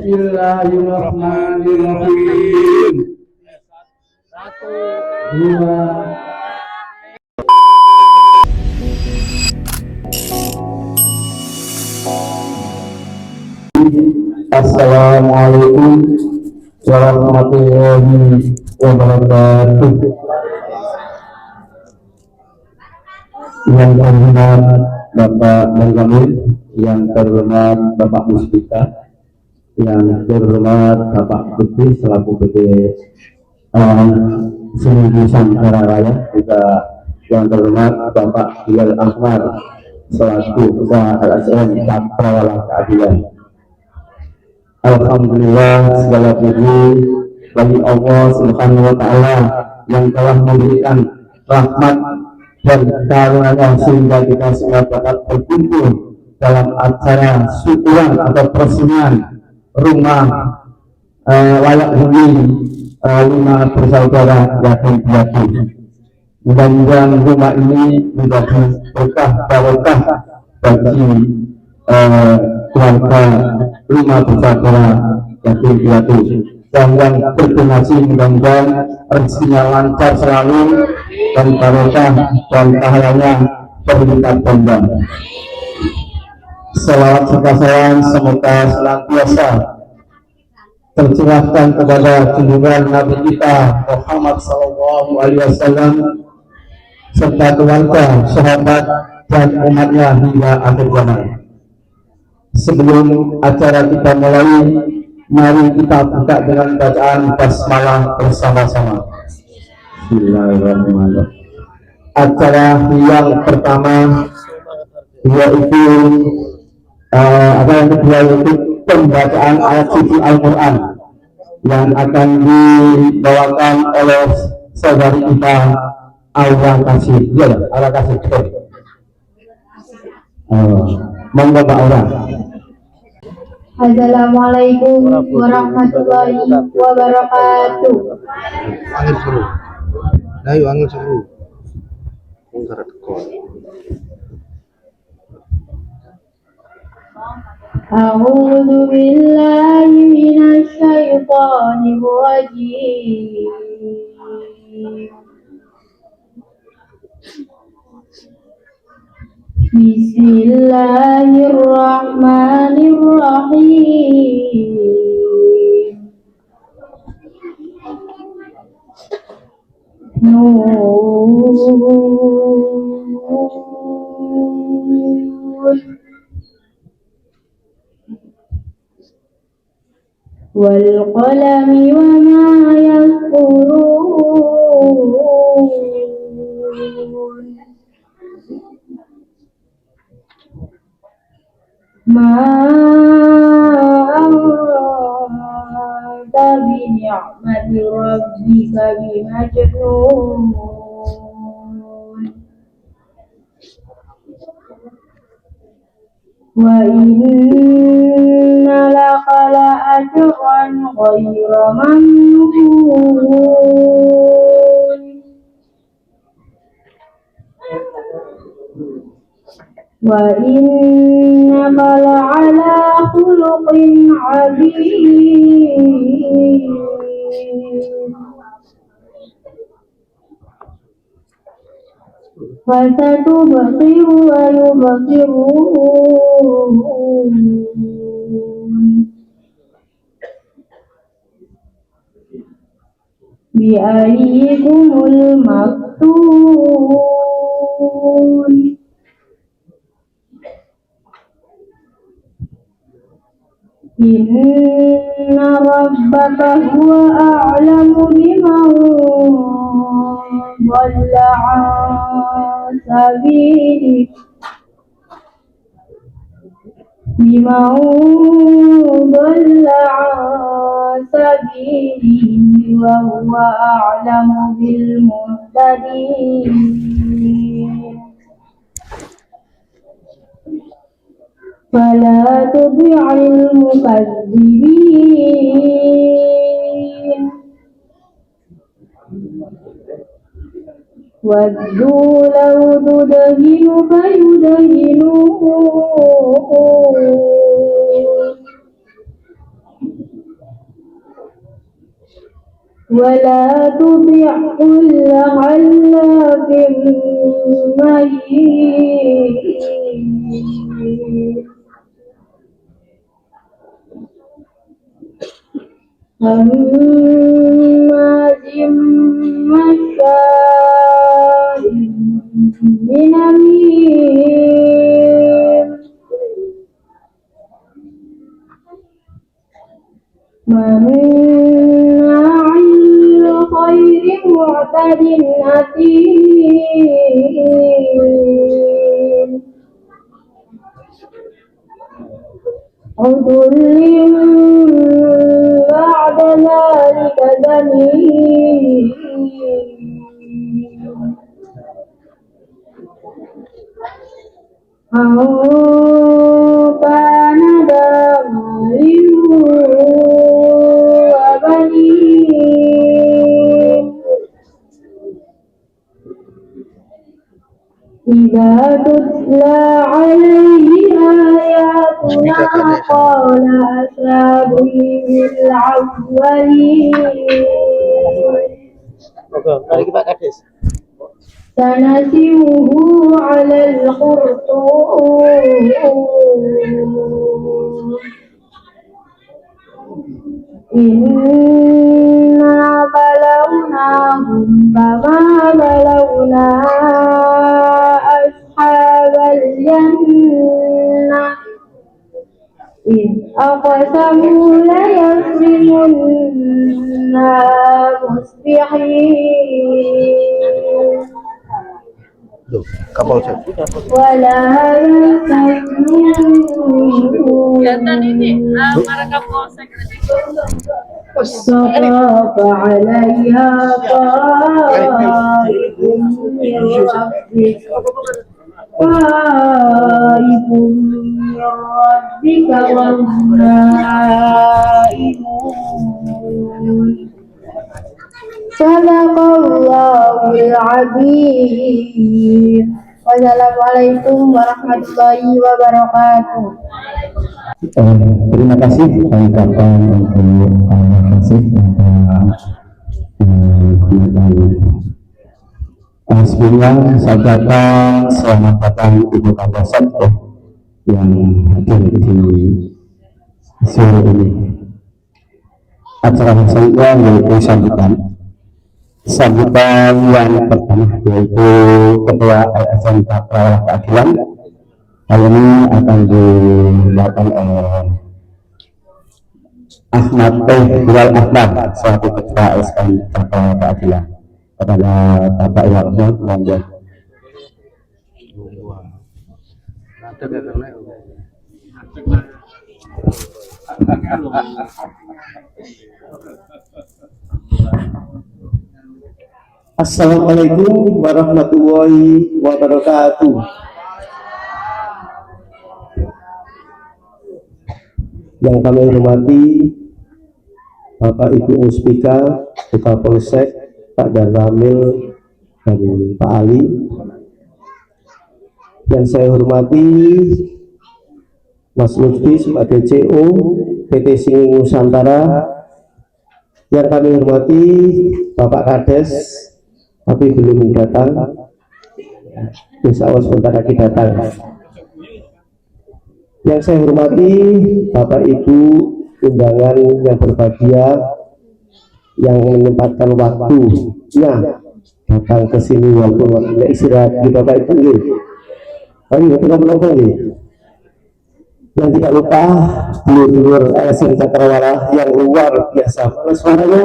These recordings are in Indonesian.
Bismillahirrahmanirrahim. Satu, dua. Assalamualaikum warahmatullahi wabarakatuh. Yang terhormat Bapak Menggamil, yang terhormat Bapak Muspika, yang terhormat Bapak Putri selaku PT Seni Nusantara Raya, juga yang terhormat Bapak Bilal Ahmad selaku Ketua LSM Cakrawala Keadilan. Alhamdulillah, segala puji bagi Allah Subhanahu wa Ta'ala yang telah memberikan rahmat dan karunia sehingga kita semua dapat berkumpul dalam acara syukuran atau persembahan rumah layak huni 5 bersaudara yatim piatu. Mudah-mudahan rumah ini menjadi berkah barokah bagi keluarga 5 bersaudara yatim piatu, dan yang berdonasi mudah-mudahan rezekinya lancar selalu dan barokah dan pahalanya berlipat ganda. Salawat serta salam semoga senantiasa tercurahkan kepada junjungan Nabi kita Muhammad Sallallahu Alaihi Wasallam serta keluarga, sahabat dan umatnya hingga akhir zaman. Sebelum acara kita mulai, mari kita buka dengan bacaan basmalah bersama-sama. Bismillahirrahmanirrahim. Acara yang pertama yaitu yang kedua yaitu pembacaan ayat suci Al-Quran yang akan dibawakan oleh saudari kita Aura Kasih. Ya, Aura Kasih. Monggo Mbak Aura. Assalamualaikum warahmatullahi wabarakatuh. Angin seru. Ayo angin seru. Ungkarat kau. A'udzu billahi minasy syaithanir rajim. Bismillahirrahmanirrahim. Nun wal qalami wa ma yasturun. Ma anta bi ni'mati rabbika bimajnun. Wa inna laka la ajran ghayra mamnun. Wa innaka la'ala khuluqin 'azim. Fasatubsiru wa yubsirun. Bi ayyikumul maftun. Inna rabbaka huwa a'lamu biman dhalla 'an sabilihi wa huwa a'lamu bil muhtadin. Fala tubi'il mukazzibin. Waddu law tudhinu fayudhinun. ولا تطع كل حلاف مهين هماز مشاء بنميم مناع للخير معتد أثيم عتل بعد ذلك زنيم أن كان ذا مال وبنين إذا تتلى عليه آياتنا قال أساطير الأولين سنسمه على الخرطوم إنا بلوناهم كما بلونا أصحاب الجنة إذ أقسموا ليصرمنها مصبحين ولا فطاف عليها طائف من ربك وهم نائمون Sadaqallahul azim. Wassalamualaikum warahmatullahi wabarakatuh. Terima kasih kami ucapkan untuk terima kasih sebelumnya saya ucapkan selamat datang Ibu Kapolsek yang hadir di sore ini. Acara saya yaitu sambutan yang pertama yaitu Ketua LSM Prawira Keadilan. Hal ini akan dilakukan oleh Ahmad Bilal Ahmad selaku Ketua LSM Prawira Keadilan. Kepada Bapak Ibu monggo. Assalamualaikum warahmatullahi wabarakatuh. Yang kami hormati Bapak Ibu Muspika, Ketua Polsek, Pak Dan Ramil, dan Pak Ali. Yang saya hormati Mas Lutfi sebagai DCO PT Singing Nusantara. Yang kami hormati Bapak Kades, tapi belum datang. Insya Allah sebentar lagi datang. Yang saya hormati Bapak Ibu undangan yang berbahagia yang menyempatkan waktunya datang ke sini walaupun waktunya istirahat di Bapak Ibu. Ayo kita menonton nih. Yang tidak lupa dulur-dulur LSM Cakrawala yang luar biasa, mana suaranya,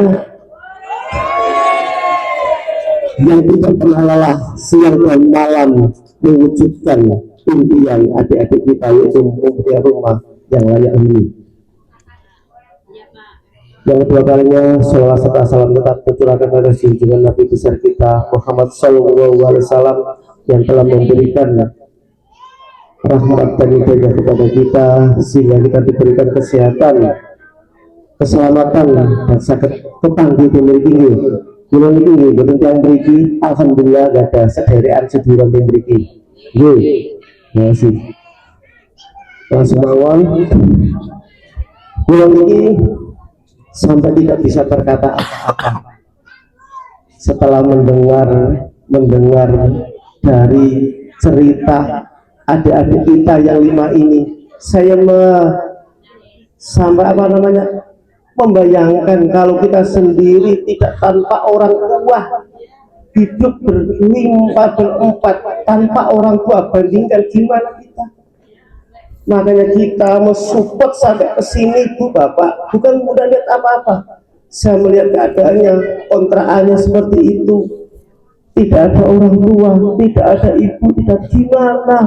yang tidak pernah lelah siang dan malam mewujudkan impian adik-adik kita yaitu mempunyai rumah yang layak huni. Yang kedua kalinya sholawat serta salam tetap tercurahkan pada junjungan Nabi besar kita Muhammad Sallallahu Alaihi Wasallam yang telah memberikan rahmat dan hidayah kepada kita sehingga kita diberikan kesehatan, keselamatan dan sakit ketangguh dimiliki bulan ini betul yang beriki alhamdulillah gak ada sederean seduran yang beriki. Terima kasih. Langsung awal bulan ini sampai tidak bisa berkata apa-apa setelah mendengar dari cerita adik-adik kita yang 5 ini, saya sampai membayangkan kalau kita sendiri tidak tanpa orang tua, hidup berlimpah berempat tanpa orang tua, bandingkan gimana kita. Makanya kita mensupport sampai ke sini Bu Bapak, bukan mudah lihat apa-apa. Saya melihat keadaannya, kontraannya seperti itu, tidak ada orang tua, tidak ada ibu, tidak gimana.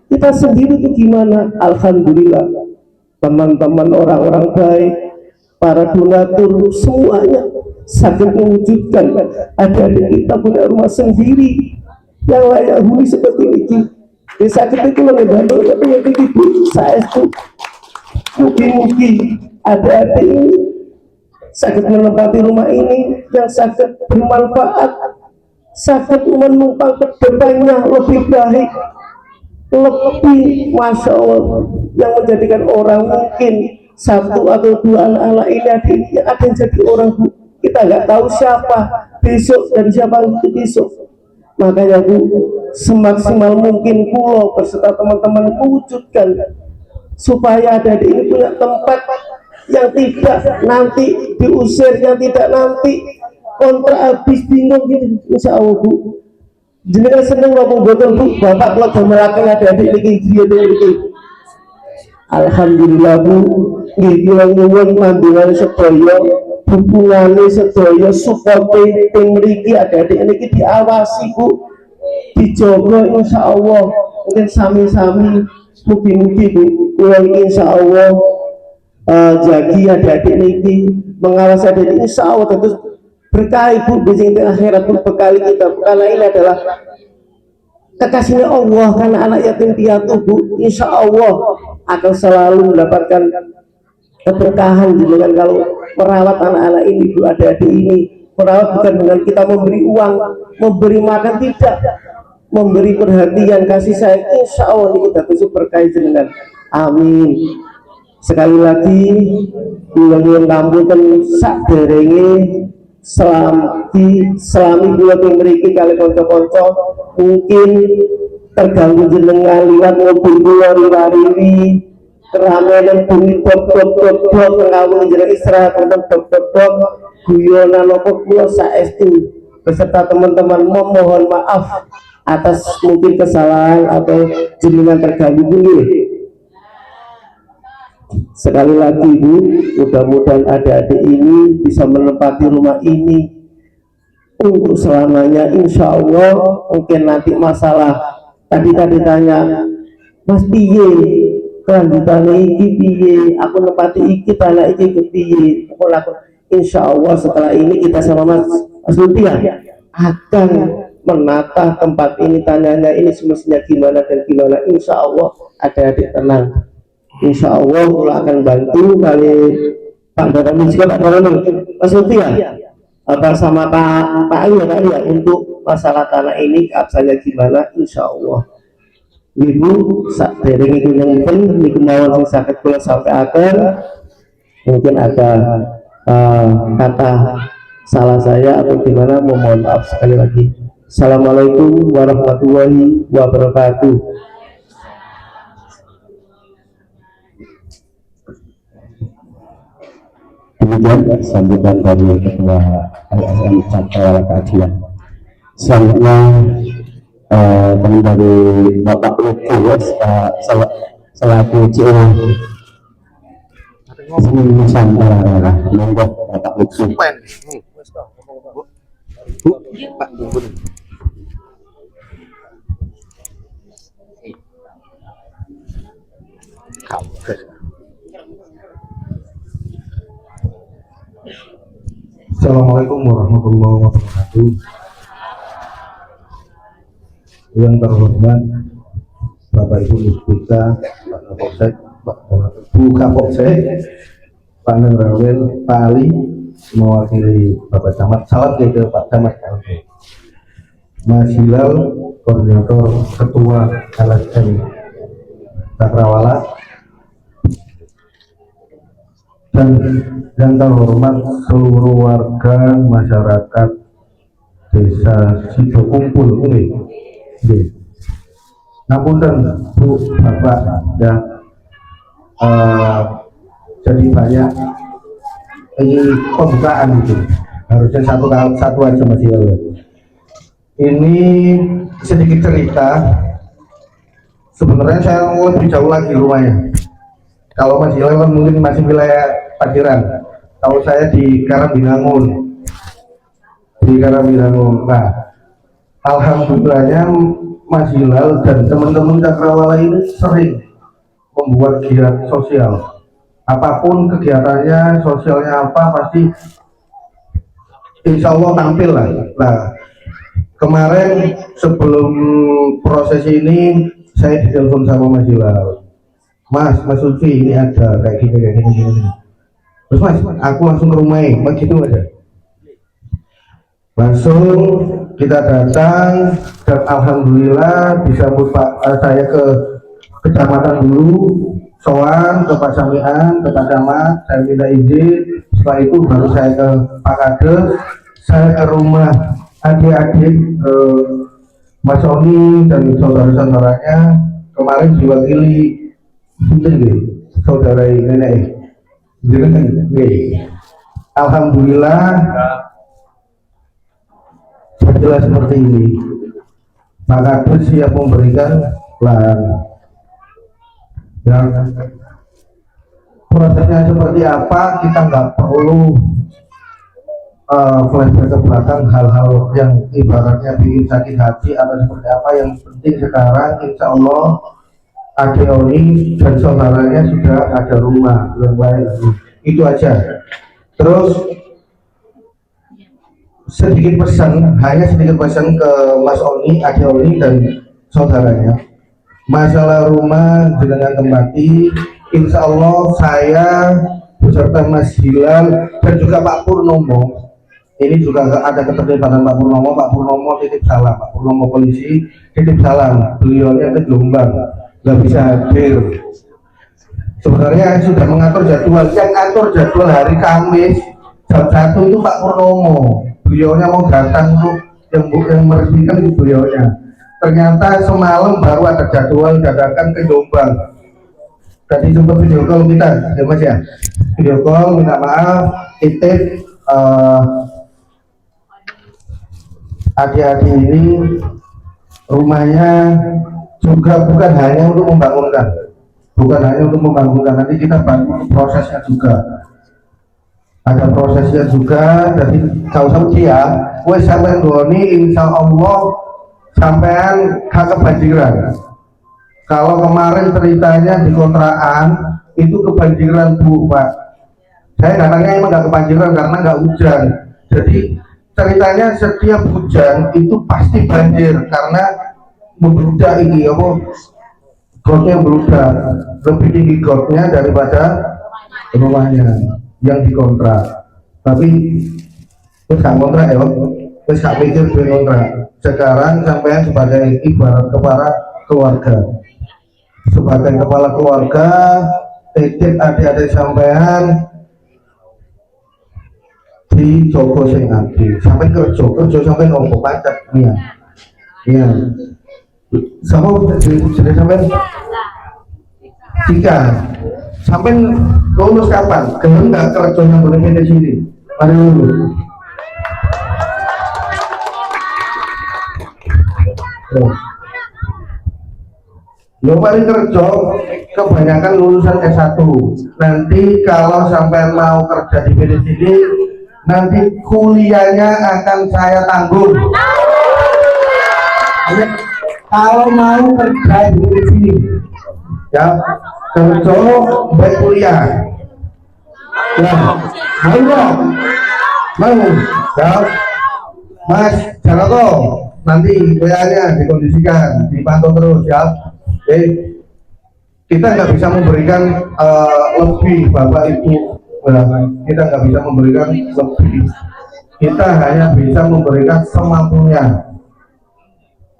Kita sendiri itu gimana? Alhamdulillah, teman-teman orang-orang baik, para donatur semuanya sakit mewujudkan adik-adik kita punya rumah sendiri yang layak huni seperti ini. Di sakit itu mengebantu tapi yang itu saya itu mungkin adik-adik ini sakit menempati rumah ini yang sakit bermanfaat, sakit menumpang ke depannya lebih baik, lebih Masya Allah, yang menjadikan orang mungkin 1 atau 2 anak-anak ini ada yang jadi orang Bu, kita nggak tahu siapa besok dan siapa itu besok. Makanya Bu, semaksimal mungkin pulau beserta teman-teman mewujudkan supaya adik ini punya tempat yang tidak nanti diusir, yang tidak nanti kontrak habis bingung gitu. Insya Allah Bu, jenengan seneng ngomong boten Bu, Bapak kalau gamelaken adik-adik niki iki. Alhamdulillah Bu, nggih nyuwun panjenengan sedaya, hubungane sedaya suporte teng mriki adik-adik niki diawasi Bu, dijogo insyaallah. Mungkin sami-sami mugi-mugi Bu, kula insya Allah jagi adik-adik niki, mengawasi adik-adik insyaallah terus berkah Bu di akhirat pun bekali kita, karena ini adalah kekasihnya Allah, karena anak yatim piatu Bu, insya Allah akan selalu mendapatkan keberkahan dengan kalau merawat anak-anak ini Bu, adik-adik ini. Merawat bukan dengan kita memberi uang, memberi makan, tidak, memberi perhatian, kasih sayang, insya Allah ini kita terus berkah dengan amin. Sekali lagi bulan kampung dan sak derenge selami bulan yang memiliki kali konco-konco mungkin terganggu jenengan liwat mobil kula riwari keramaian bumi dok ngawung jeneng istirahat wonten dok guyonan apa kula saestu beserta teman-teman memohon maaf atas mungkin kesalahan atau jenengan terganggu dulu. Sekali lagi Bu, mudah-mudahan adik-adik ini bisa menempati rumah ini untuk selamanya insya Allah. Mungkin nanti masalah tadi tanya Mas piye kelanjutannya iki piye, aku nempati iki tanah iki piye, aku insya Allah setelah ini kita sama Mas Lutia akan menata tempat ini, tanahnya ini semestinya gimana dan gimana. Insya Allah adik-adik tenang, insya Allah kita akan bantu kali Pak Dadang juga Pak Dadang Mas Lutia apa sama Pak Ali ya untuk masalah tanah ini keabsahannya gimana. Insya Allah Ibu sak dereng itu yang penting di kemauan yang sakit kula sampai akhir. Mungkin ada kata salah saya atau gimana, mohon maaf sekali lagi. Assalamualaikum warahmatullahi wabarakatuh. Demikian sambutan dari Ketua LSM Cakrawala Kajian. Selanjutnya teman dari Bapak Lukas selaku CEO Nusantara, monggo Bapak Lukas. Pak Bungkun. Assalamualaikum warahmatullahi wabarakatuh. Yang terhormat Bapak Ibu Muspika, Pak Kapolsek, Bu Kapolsek, Pak Nengrawel, Pak Ali, mewakili Bapak Camat, salam ke Pak Camat, Mas Hilal, Koordinator Ketua LSM Cakrawala, dan yang terhormat seluruh warga masyarakat Desa Sido Kumpul nggih. Ngapunten Bu, Bapak ya. Jadi banyak ini pembukaan itu. Harusnya satu aja Mas Hilal. Ini sedikit cerita. Sebenarnya saya lebih jauh lagi rumahnya. Kalau Mas Hilal kan mungkin masih wilayah Paciran. Kalau saya di Karambinangun. Nah, alhamdulillahnya Mas Hilal dan teman-teman Cakrawala ini sering membuat giat sosial. Apapun kegiatannya, sosialnya apa, pasti insya Allah tampil lah. Nah, kemarin sebelum proses ini saya ditelepon sama Mas Hilal. Mas Lutfi ini ada kayak gini. Terus Mas, aku langsung ke rumahnya, begitu aja. Langsung kita datang dan alhamdulillah disambut saya ke kecamatan dulu, sowan ke Pak Samian, ke Pak Camat, saya minta izin. Setelah itu baru saya ke Pak Kades, saya ke rumah adik-adik Mas Oni dan saudara-saudaranya. Kemarin diwakili saudara nenek. Alhamdulillah jelas seperti ini. Maka Kades siap memberikan lahan. Dan prosesnya seperti apa kita nggak perlu flashback ke belakang hal-hal yang ibaratnya bikin sakit hati atau seperti apa. Yang penting sekarang insya Allah Ade Oni dan saudaranya sudah ada rumah yang baik. Itu aja. Terus hanya sedikit pesan ke Mas Oni, Ade Oni dan saudaranya. Masalah rumah dengan tempati, insya Allah saya beserta Mas Hilal dan juga Pak Purnomo. Ini juga ada keterlibatan Pak Purnomo. Pak Purnomo titip salam, Pak Purnomo polisi titip salam. Beliaunya ke Jombang, nggak bisa hadir. Sebenarnya sudah mengatur jadwal. Yang atur jadwal hari Kamis jam 1 itu Pak Purnomo. Beliaunya mau datang tuh, yang meresmikan itu beliaunya. Ternyata semalam baru ada jadwal dadakan ke Jombang. Tadi sempat video call kita, ya Mas ya. Video call, minta maaf, titip adik-adik ini rumahnya juga bukan hanya untuk membangunkan, nanti kita bantu prosesnya juga. Ada prosesnya juga, jadi kau sampai ya, wes sampai goni, insya Allah sampean gak kebanjiran. Kalau kemarin ceritanya di kontrakan itu kebanjiran Bu Pak. Saya datangnya emang gak kebanjiran karena gak hujan. Jadi ceritanya setiap hujan itu pasti banjir karena membludak ini gotnya membludak, lebih tinggi gotnya daripada rumahnya yang dikontrak. Tapi terus gak kontrak ya, terus gak mikir duit kontrak. Sekarang sampai sebagai ibarat kepala keluarga, sebagai kepala keluarga, titip adik-adik sampean di Joko sing abdi, sampai kerja sampai nopo pacet iya. Sama sudah sampai 3 sampai lulus kapan? Gelem nggak kerja yang boleh di sini? Mari lulus. Lo paling kerja kebanyakan lulusan S1. Nanti kalau sampai mau kerja di sini, nanti kuliahnya akan saya tanggung. Kalau mau kerja di sini, ya kerja baik kuliah. Ya, mau, ya, Mas Jaroko. Nanti WA-nya dikondisikan, dipantau terus ya. Kita nggak bisa memberikan lebih Bapak Ibu, kita nggak bisa memberikan lebih. Kita hanya bisa memberikan semampunya.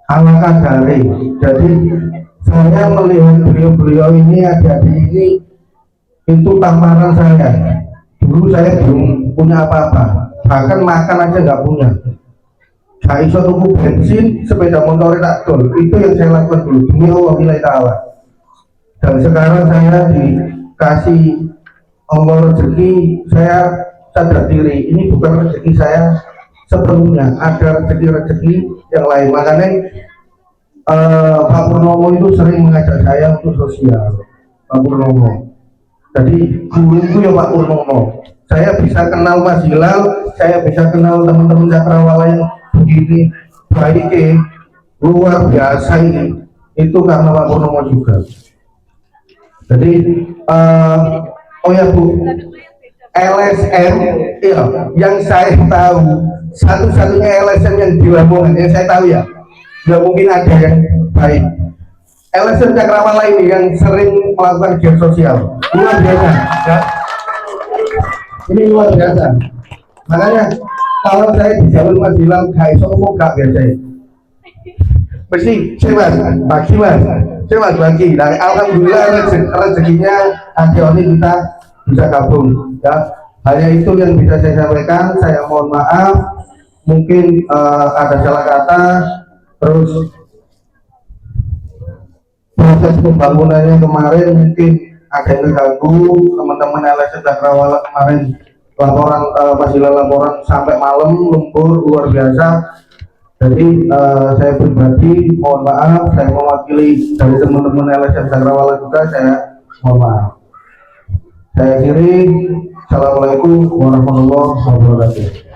Alangkah dari. Jadi saya melihat beliau ini, adik-adik ini, itu tamparan saya. Dulu saya belum punya apa-apa, bahkan makan aja nggak punya. gak iso tuku bensin, sepeda motor tak dol. Itu yang saya lakukan dulu demi Allah nilai ta'ala. Dan sekarang saya dikasih Allah rezeki, saya sadar diri ini bukan rezeki saya sepenuhnya, ada rezeki-rezeki yang lain. Makanya Pak Purnomo itu sering mengajak saya untuk sosial. Pak Purnomo, jadi guruku ya Pak Purnomo. Saya bisa kenal Mas Hilal, saya bisa kenal teman-teman Cakrawala yang begini baiknya, luar biasa ini. Itu karena Pak Purnomo juga. Jadi oh ya Bu, LSM ya, yang saya tahu satu-satunya LSM yang di Lamongan yang saya tahu ya, nggak mungkin ada yang baik. LSM Cakrawala ini yang sering melakukan kegiatan sosial luar biasa ya. Ini luar biasa. Makanya kalau saya di jalur Mas bilang gak iso ngomong gak biasa. Mesti saya bagi saya bagi. Dan alhamdulillah rezekinya akhir ini kita bisa gabung ya. Hanya itu yang bisa saya sampaikan. Saya mohon maaf mungkin ada salah kata. Terus proses pembangunannya kemarin mungkin ada yang terganggu. Teman-teman LSM Cakrawala kemarin laporan masih laporan sampai malam lumpur luar biasa. Jadi saya pribadi mohon maaf, saya mewakili dari teman-teman LSM Cakrawala juga, saya mohon maaf. Saya akhiri, assalamualaikum warahmatullahi wabarakatuh.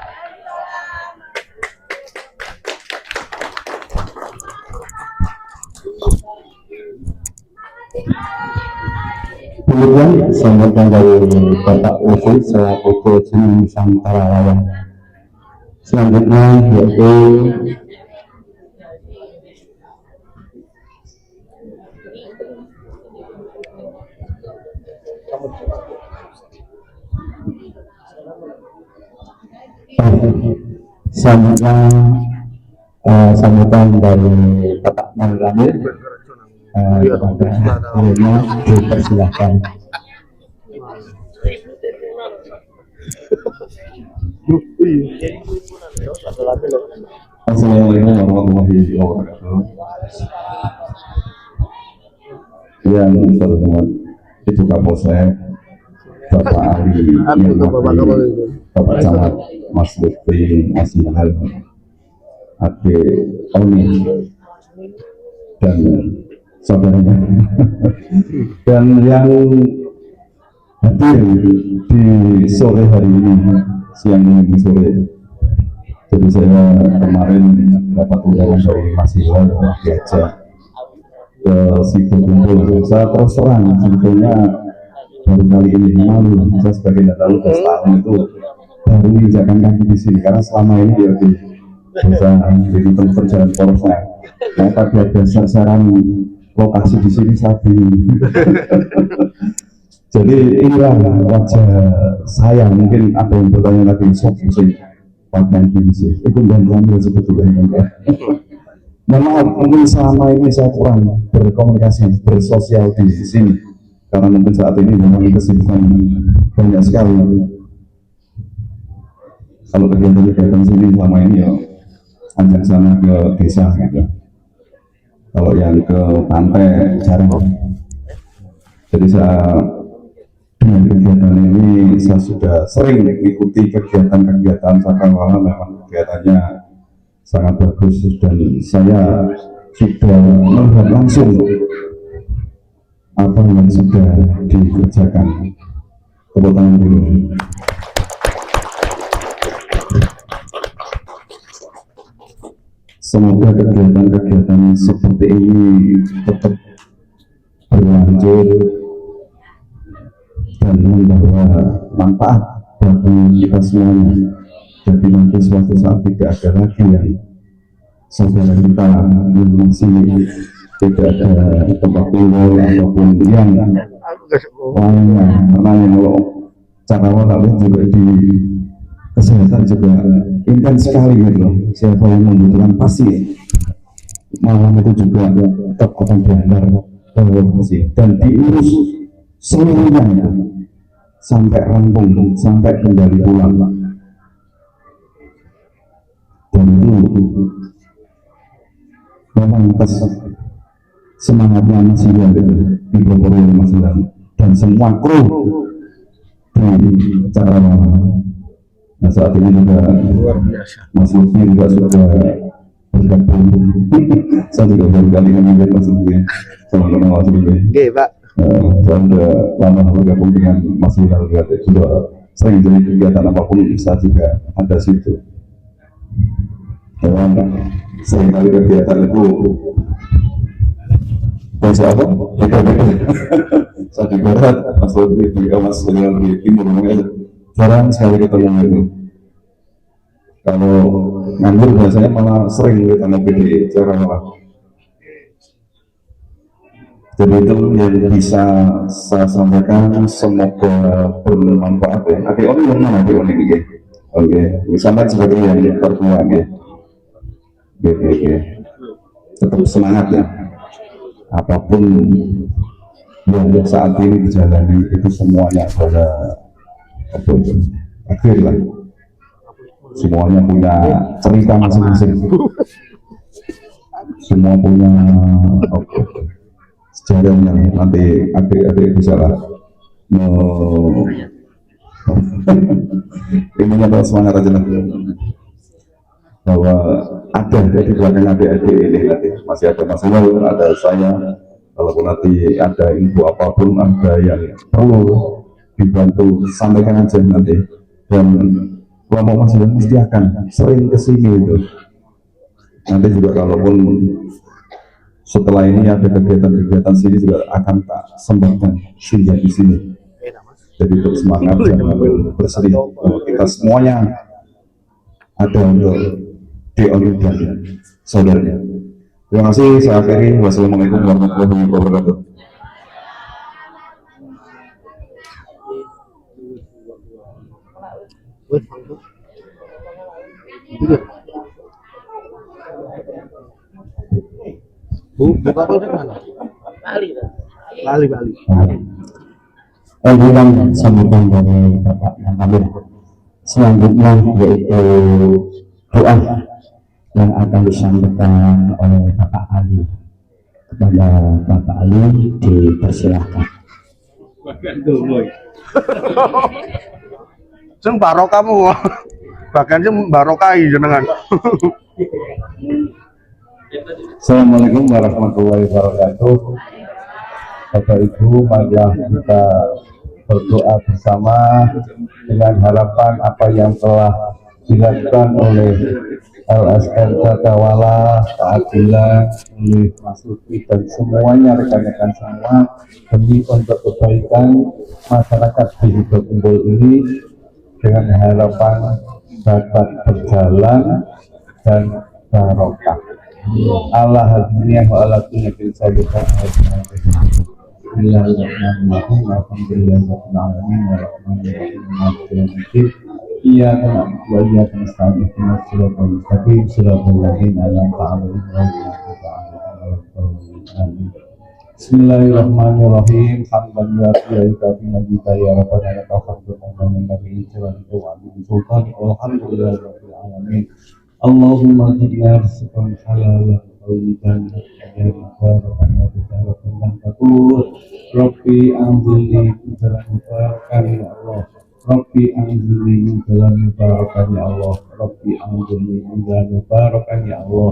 Kemudian sambutan dari Bapak Usi selaku Coach Nusantara Lawan. Selanjutnya yaitu sambutan dari Bapak Maulana. Dipersilahkan. Assalamualaikum warahmatullahi wabarakatuh. Yang terhormat Ibu Kapolsek, Bapak Ali, Bapak Camat, Mas Lutfi, Mas Hilal, Ade Oni, dan saudaranya, dan yang hadir di sore hari ini, siang ini sore. Jadi saya kemarin dapat undangan dari Mas Hilal diajak ke situ kumpul. Saya terus terang sebetulnya baru kali ini malu. Saya sebagai Nataru 10 tahun itu baru menginjakkan kaki di sini karena selama ini ya di desa di perjalanan porosnya. Nah, tadi ada sasaran lokasi di sini saat ini. Jadi inilah wajah saya. Mungkin ada yang bertanya lagi soal sih pakaian ini sih. Itu bantuan sebetulnya kan. Maaf, mungkin selama ini saya kurang berkomunikasi, bersosial di sini karena mungkin saat ini memang kesibukan banyak sekali. Kalau kegiatan sini selama ini ya ajak sana ke desa gitu. Kalau yang ke pantai jarang. Jadi saya dengan kegiatan ini saya sudah sering mengikuti kegiatan-kegiatan Cakrawala, memang kegiatannya sangat bagus dan saya sudah melihat langsung apa yang sudah dikerjakan. Tepuk tangan dulu. Semoga kegiatan-kegiatan seperti ini tetap berlanjut dan membawa manfaat bagi kita semuanya. Jadi nanti suatu saat tidak ada lagi yang saudara kita yang masih tidak ada tempat tinggal ataupun yang lainnya. Karena yang kalau Cakrawala juga di kesehatan juga intens sekali gitu. Siapa yang membutuhkan pasti malam itu juga tetap akan diantar dan diurus seluruhnya sampai rampung, sampai kembali pulang. Dan itu memang semangatnya masih ada di Bogor masih ada, dan semua kru di cara. Nah saat ini juga Mas Lutfi juga sudah bergabung. Saya juga baru kali ini Mas Lutfi, sama kenal Mas Lutfi. Oke Pak. Saya sudah lama bergabung dengan Mas Lutfi, juga sering jadi kegiatan apapun bisa juga ada situ. Dan sering kali kegiatan itu bahasa apa? Saya juga Mas Lutfi juga Mas Lutfi Timur jarang sekali ketemu itu. Kalau nganggur biasanya malah sering ketemu di cara malah. Jadi itu yang bisa saya sampaikan, semoga bermanfaat ya. Adik Oni yang mana adik Oni ini? Oke, sampai sebagai yang tertua ya. Oke. Tetap semangat ya. Apapun yang saat ini dijalani itu semuanya pada akhir lah, semuanya punya cerita masing-masing, semua punya sejarah yang nanti adik-adik bisa lah ini adalah semangat aja lah, bahwa ada di belakang adik-adik ini nanti masih ada Mas Lul, ada saya, kalaupun nanti ada info apapun, ada yang perlu dibantu, sampaikan aja nanti. Dan kelompok masih mesti akan sering kesini itu. Nanti juga kalaupun setelah ini ada kegiatan-kegiatan sini juga akan tak sembahkan singgah di sini. Jadi terus semangat, jangan bersedih. Kita semuanya ada untuk DOI dan saudaranya. Terima kasih. Saya akhiri. Wassalamualaikum warahmatullahi wabarakatuh. Bali. Yang sambutan dari Bapak yang kami selanjutnya yaitu doa yang akan disampaikan oleh Bapak Ali. Kepada Bapak Ali dipersilahkan. Sing barokamu, bahkan sing barokai jenengan. Assalamualaikum warahmatullahi wabarakatuh. Bapak Ibu, marilah kita berdoa bersama dengan harapan apa yang telah dilakukan oleh LSM Tatawala, Keadilan, oleh Mas Lutfi dan semuanya rekan-rekan semua demi untuk kebaikan masyarakat di Kumpul ini, dengan harapan dapat berjalan dan barokah. Allah hadiniya wa ala kulli shay'in Bismillahirrahmanirrahim. Alhamdulillahirabbil alamin warahmanirrahim maliki yaumiddin. Iyyaka na'budu wa iyyaka nasta'in ihdinas siratal mustaqim siratal ladzina an'amta 'alaihim ghairil maghdubi 'alaihim. Bismillahirrahmanirrahim. Hamdan lillahi kafi majida ya rabbana lakal hamdu wa nabi sallallahu alaihi wasallam. Alhamdulillahirabbil alamin. Allahumma jidna rizqan halalan tayyiban mubarakan wa barakan lan tatur. Rabbi anzilni nuzulan mubarakan ya Allah. Rabbi anzilni nuzulan mubarakan ya Allah. Rabbi anzilni nuzulan mubarakan ya Allah.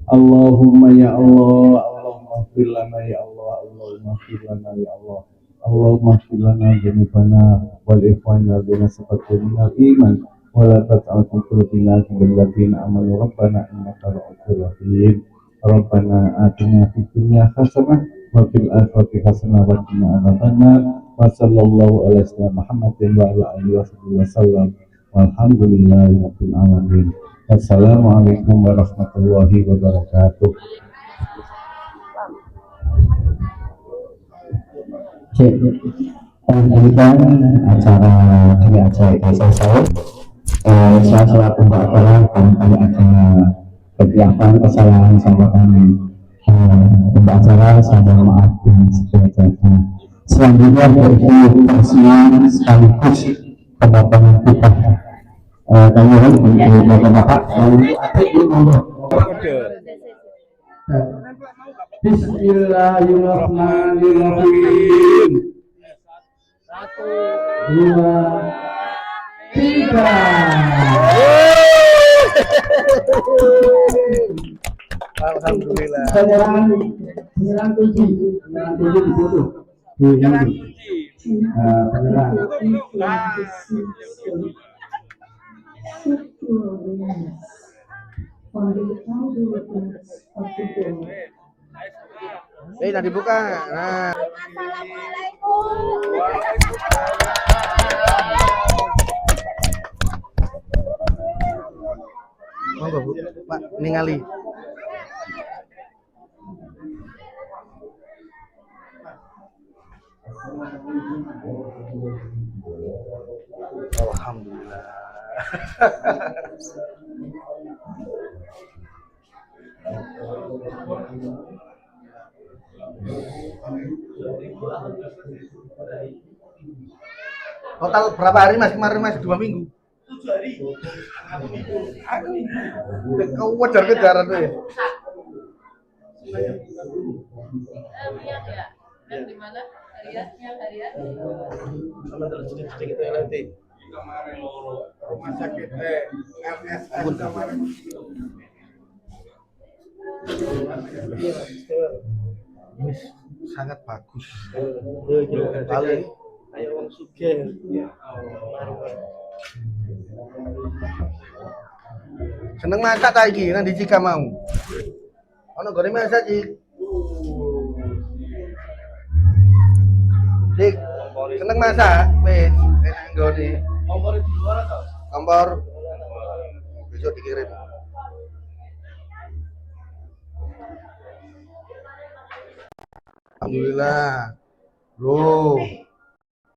Allahumma ya Allah, Allahumma ighfir lana ya Allah, Allahumma ighfir lana ya Allah. Allahumma ighfir lana dzunubana wal ikhwana alladzina sabaquna minal iman. Wala taj'al fi qulubina ghillan lil amanu rabbana innaka ra'ufur rahim. Rabbana atina fid dunya hasanah wa fil akhirati hasanah wa qina adzabannar. Wa sallallahu ala sayyidina Muhammadin wa ala alihi wasallam. Walhamdulillahi rabbil alamin. Wassalamualaikum warahmatullahi wabarakatuh. Lanjutkan acara kami acara selesai. Saya selaku pembawa kami acara kegiatan kesalahan sama kami pembacara saya maaf dan sebagainya. Selanjutnya yaitu persiapan sekaligus pemotongan kita kami mohon untuk bapak-bapak dan untuk adik ini monggo. Bismillahirrahmanirrahim. 1, 2, 3. Alhamdulillah. Penyerahan kunci di situ. Penyerahan. Nah dibuka. Nah. Monggo Bu, Pak ningali. Alhamdulillah. Total berapa hari Mas kemarin Mas? 2 minggu. 7 hari. Kau kejar-kejaran tuh ya. Lihat di mana? Harian. Sama terus sedikit nanti. Rumah sakit MSN kemarin. Ini sangat bagus. Kali ayo wong sugih. Seneng masak ta iki nang di Cika mau. Ono goreng masak iki. Dik, seneng masak? Wis, enak nggone. Kompor di luar atau? Kompor. Besok dikirim. Alhamdulillah. Loh,